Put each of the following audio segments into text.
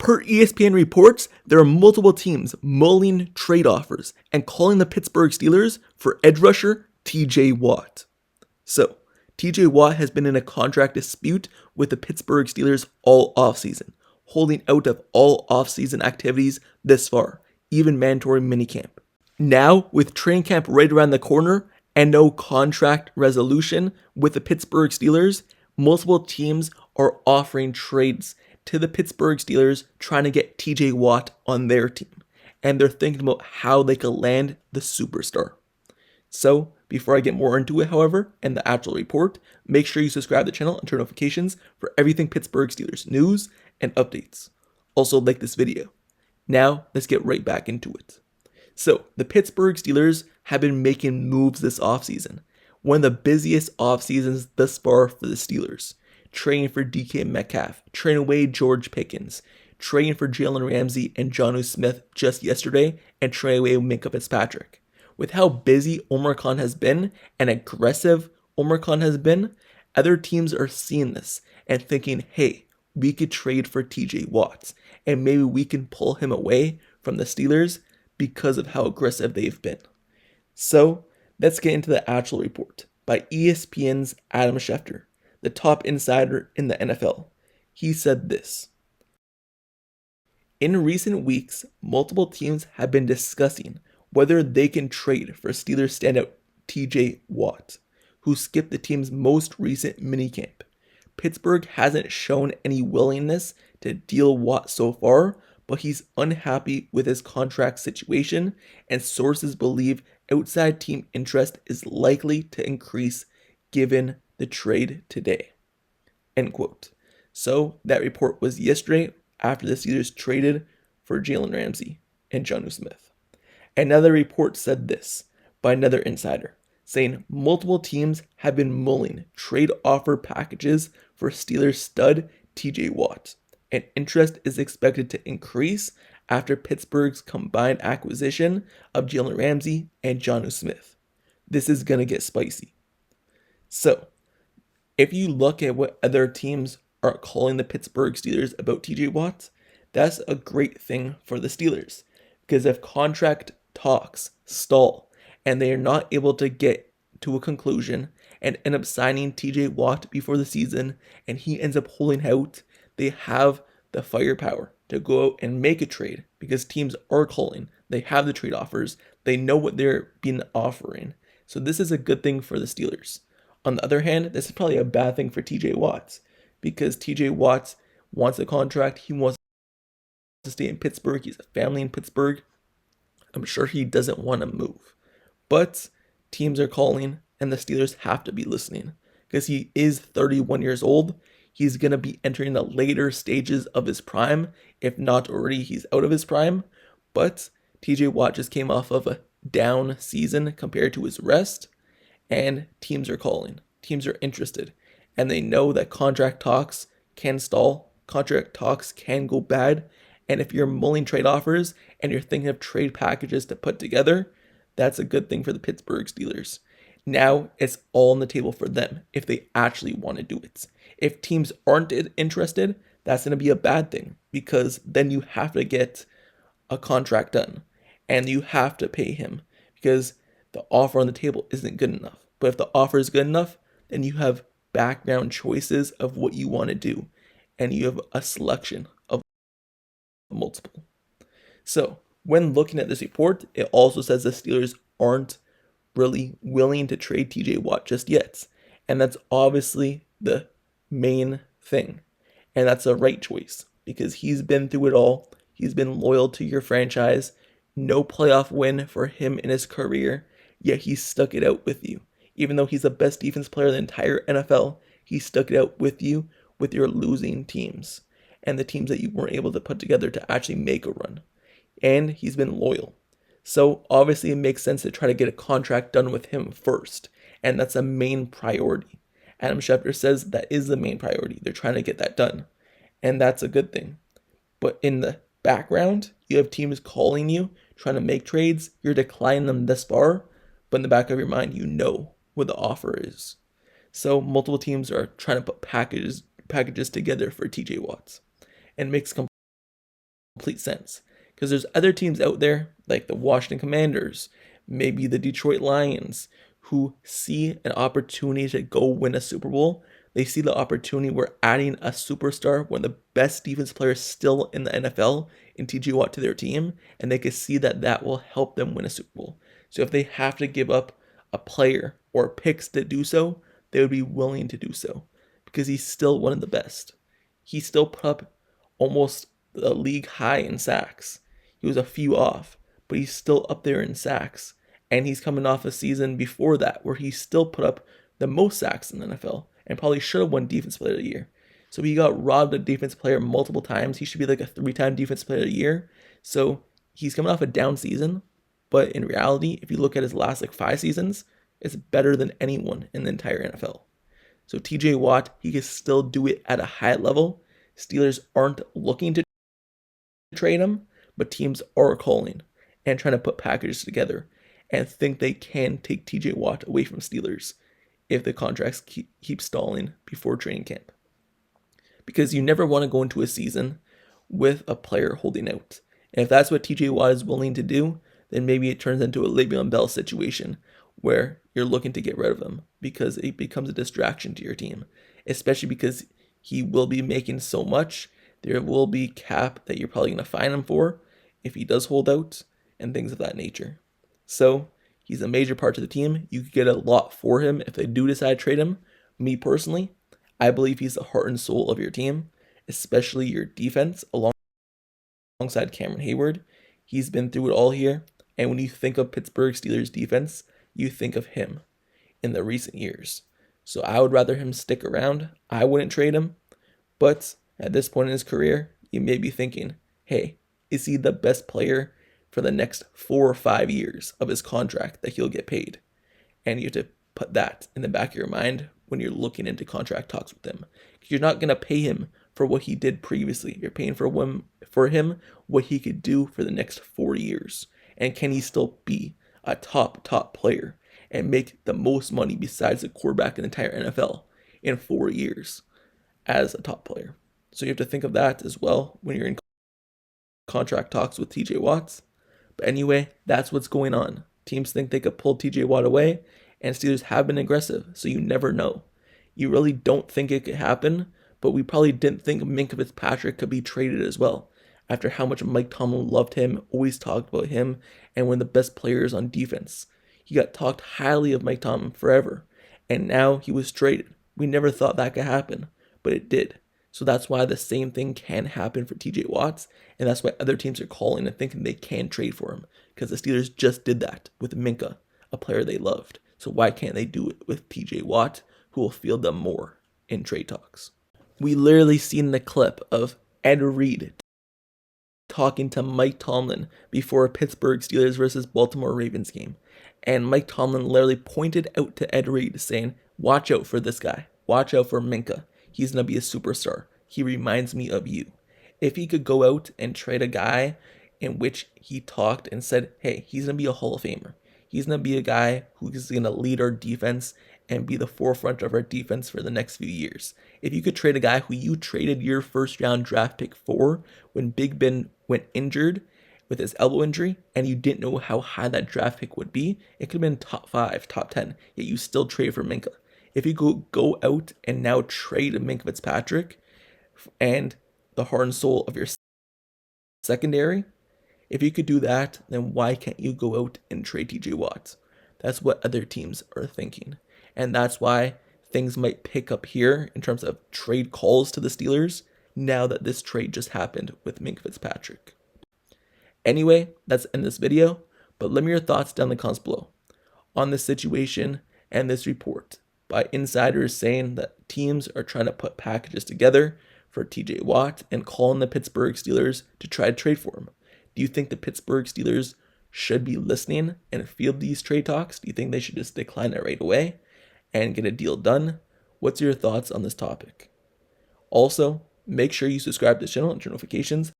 Per ESPN reports, there are multiple teams mulling trade offers and calling the Pittsburgh Steelers for edge rusher TJ Watt. So, TJ Watt has been in a contract dispute with the Pittsburgh Steelers all offseason, holding out of all offseason activities this far, even mandatory minicamp. Now, with training camp right around the corner and no contract resolution with the Pittsburgh Steelers, multiple teams are offering trades to the Pittsburgh Steelers trying to get TJ Watt on their team. And they're thinking about how they could land the superstar. So, before I get more into it, however, and the actual report, make sure you subscribe to the channel and turn notifications for everything Pittsburgh Steelers news and updates. Also, like this video. Now, let's get right back into it. So, the Pittsburgh Steelers have been making moves this offseason. One of the busiest offseasons thus far for the Steelers. Trading for DK Metcalf, trading away George Pickens, trading for Jalen Ramsey and Jonnu Smith just yesterday, and trading away Minkah Fitzpatrick. With how busy Omar Khan has been and aggressive Omar Khan has been, other teams are seeing this and thinking, hey, we could trade for TJ Watt, and maybe we can pull him away from the Steelers because of how aggressive they've been. So, let's get into the actual report by ESPN's Adam Schefter, the top insider in the NFL. He said this: in recent weeks, multiple teams have been discussing whether they can trade for Steelers standout TJ Watt, who skipped the team's most recent minicamp. Pittsburgh hasn't shown any willingness to deal Watt so far, but he's unhappy with his contract situation, and sources believe outside team interest is likely to increase given the trade today. End quote. So that report was yesterday after the Steelers traded for Jalen Ramsey and Jonnu Smith. Another report said this by another insider, saying multiple teams have been mulling trade offer packages for Steelers stud TJ Watt, and interest is expected to increase after Pittsburgh's combined acquisition of Jalen Ramsey and Jonnu Smith. This is going to get spicy. So, if you look at what other teams are calling the Pittsburgh Steelers about TJ Watt, that's a great thing for the Steelers. Because if contract talks stall and they are not able to get to a conclusion and end up signing TJ Watt before the season and he ends up holding out, they have the firepower to go out and make a trade because teams are calling. They have the trade offers. They know what they're being offering. So this is a good thing for the Steelers. On the other hand, this is probably a bad thing for TJ Watt because TJ Watt wants a contract. He wants to stay in Pittsburgh. He's a family in Pittsburgh. I'm sure he doesn't want to move. But teams are calling and the Steelers have to be listening because he is 31 years old. He's going to be entering the later stages of his prime. If not already, he's out of his prime. But TJ Watt just came off of a down season compared to his rest. And teams are calling. Teams are interested. And they know that contract talks can stall. Contract talks can go bad. And if you're mulling trade offers and you're thinking of trade packages to put together, that's a good thing for the Pittsburgh Steelers. Now it's all on the table for them if they actually want to do it. If teams aren't interested, that's going to be a bad thing because then you have to get a contract done and you have to pay him because the offer on the table isn't good enough. But if the offer is good enough, then you have background choices of what you want to do and you have a selection of multiple. So when looking at this report, it also says the Steelers aren't really willing to trade TJ Watt just yet. And that's obviously the main thing. And that's a right choice because he's been through it all. He's been loyal to your franchise. No playoff win for him in his career, yet he stuck it out with you. Even though he's the best defense player in the entire NFL, he stuck it out with you with your losing teams and the teams that you weren't able to put together to actually make a run. And he's been loyal. So obviously it makes sense to try to get a contract done with him first. And that's a main priority. Adam Schefter says that is the main priority. They're trying to get that done. And that's a good thing. But in the background, you have teams calling you, trying to make trades. You're declining them this far. But in the back of your mind, you know what the offer is. So multiple teams are trying to put packages together for TJ Watt. And it makes complete complete sense. Because there's other teams out there, like the Washington Commanders, maybe the Detroit Lions, who see an opportunity to go win a Super Bowl. They see the opportunity where adding a superstar, one of the best defense players still in the NFL, in TJ Watt to their team, and they can see that that will help them win a Super Bowl. So if they have to give up a player or picks to do so, they would be willing to do so because he's still one of the best. He still put up almost the league high in sacks. He was a few off, but he's still up there in sacks. And he's coming off a season before that where he still put up the most sacks in the NFL and probably should have won Defense Player of the Year. So he got robbed of Defense Player multiple times. He should be like a 3-time Defense Player of the Year. So he's coming off a down season. But in reality, if you look at his last 5 seasons, it's better than anyone in the entire NFL. So TJ Watt, he can still do it at a high level. Steelers aren't looking to trade him, but teams are calling and trying to put packages together and think they can take TJ Watt away from Steelers if the contracts keep stalling before training camp. Because you never want to go into a season with a player holding out. And if that's what TJ Watt is willing to do, then maybe it turns into a Le'Veon Bell situation where you're looking to get rid of him because it becomes a distraction to your team, especially because he will be making so much. There will be cap that you're probably going to fine him for if he does hold out and things of that nature. So he's a major part of the team. You could get a lot for him if they do decide to trade him. Me personally, I believe he's the heart and soul of your team, especially your defense alongside Cameron Hayward. He's been through it all here. And when you think of Pittsburgh Steelers defense, you think of him in the recent years. So I would rather him stick around. I wouldn't trade him. But at this point in his career, you may be thinking, hey, is he the best player for the next 4 or 5 years of his contract that he'll get paid? And you have to put that in the back of your mind when you're looking into contract talks with him. You're not going to pay him for what he did previously. You're paying for him what he could do for the next 4 years. And can he still be a top player and make the most money besides the quarterback in the entire NFL in 4 years as a top player? So you have to think of that as well when you're in contract talks with TJ Watt. But anyway, that's what's going on. Teams think they could pull TJ Watt away, and Steelers have been aggressive, so you never know. You really don't think it could happen, but we probably didn't think Minkah Fitzpatrick could be traded as well. After how much Mike Tomlin loved him, always talked about him, and one of the best players on defense. He got talked highly of Mike Tomlin forever, and now he was traded. We never thought that could happen, but it did. So that's why the same thing can happen for TJ Watt, and that's why other teams are calling and thinking they can trade for him, because the Steelers just did that with Minkah, a player they loved. So why can't they do it with TJ Watt, who will field them more in trade talks? We literally seen the clip of Ed Reed talking to Mike Tomlin before a Pittsburgh Steelers versus Baltimore Ravens game. And Mike Tomlin literally pointed out to Ed Reed saying, watch out for this guy. Watch out for Minkah. He's going to be a superstar. He reminds me of you. If he could go out and trade a guy in which he talked and said, hey, he's going to be a Hall of Famer. He's going to be a guy who is going to lead our defense and be the forefront of our defense for the next few years. If you could trade a guy who you traded your first round draft pick for when Big Ben went injured with his elbow injury and you didn't know how high that draft pick would be, it could have been top 5, top 10, yet you still trade for Minkah. If you go out and now trade Minkah Fitzpatrick and the heart and soul of your secondary, if you could do that, then why can't you go out and trade TJ Watt? That's what other teams are thinking. And that's why things might pick up here in terms of trade calls to the Steelers now that this trade just happened with Minkah Fitzpatrick. Anyway, that's in this video, but let me know your thoughts down in the comments below on this situation and this report by insiders saying that teams are trying to put packages together for TJ Watt and calling the Pittsburgh Steelers to try to trade for him. Do you think the Pittsburgh Steelers should be listening and field these trade talks? Do you think they should just decline it right away and get a deal done? What's your thoughts on this topic? Also, make sure you subscribe to the channel and turn notifications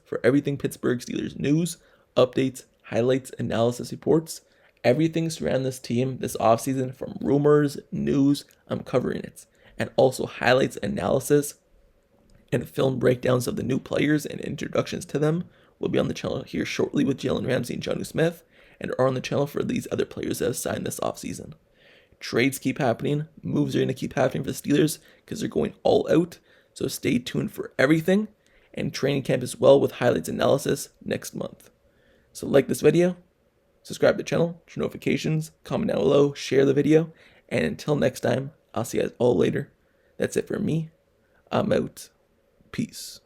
for everything Pittsburgh Steelers news, updates, highlights, analysis reports, everything surrounding this team this offseason from rumors, news, I'm covering it, and also highlights, analysis, and film breakdowns of the new players and introductions to them will be on the channel here shortly with Jalen Ramsey and Jonnu Smith, and are on the channel for these other players that have signed this offseason. Trades keep happening, moves are going to keep happening for the Steelers because they're going all out, so stay tuned for everything, and training camp as well with highlights analysis next month. So like this video, subscribe to the channel, turn notifications, comment down below, share the video, and until next time, I'll see you guys all later. That's it for me. I'm out. Peace.